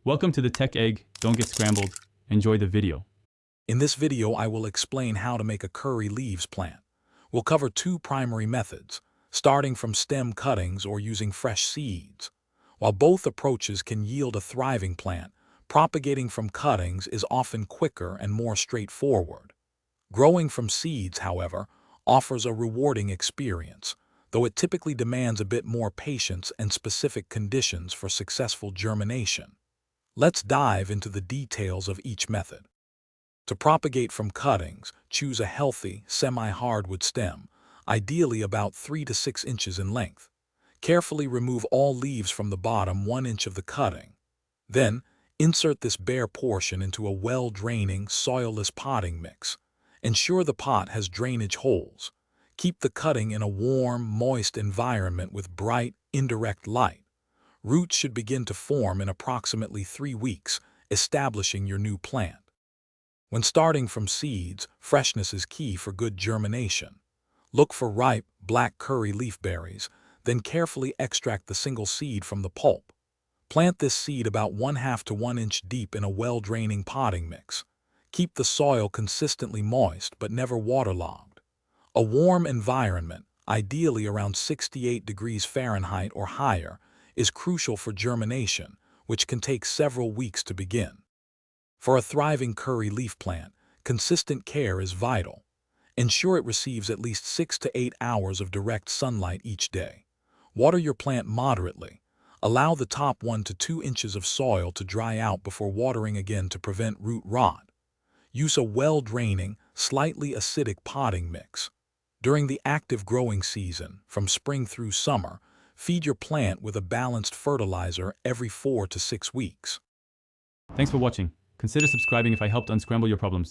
Welcome to the Tech Egg. Don't get scrambled. Enjoy the video. In this video, I will explain how to make a curry leaves plant. We'll cover two primary methods, starting from stem cuttings or using fresh seeds. While both approaches can yield a thriving plant, propagating from cuttings is often quicker and more straightforward. Growing from seeds, however, offers a rewarding experience, though it typically demands a bit more patience and specific conditions for successful germination. Let's dive into the details of each method. To propagate from cuttings, choose a healthy, semi-hardwood stem, ideally about 3 to 6 inches in length. Carefully remove all leaves from the bottom 1 inch of the cutting. Then, insert this bare portion into a well-draining, soilless potting mix. Ensure the pot has drainage holes. Keep the cutting in a warm, moist environment with bright, indirect light. Roots should begin to form in approximately 3 weeks, establishing your new plant. When starting from seeds, freshness is key for good germination. Look for ripe, black curry leaf berries, then carefully extract the single seed from the pulp. Plant this seed about 1/2 to 1 inch deep in a well-draining potting mix. Keep the soil consistently moist but never waterlogged. A warm environment, ideally around 68 degrees Fahrenheit or higher, is crucial for germination, which can take several weeks to begin. For a thriving curry leaf plant, consistent care is vital. Ensure it receives at least 6 to 8 hours of direct sunlight each day. Water your plant moderately. Allow the top 1 to 2 inches of soil to dry out before watering again to prevent root rot. Use a well-draining, slightly acidic potting mix. During the active growing season, from spring through summer, feed your plant with a balanced fertilizer every 4 to 6 weeks. Thanks for watching. Consider subscribing if I helped unscramble your problems.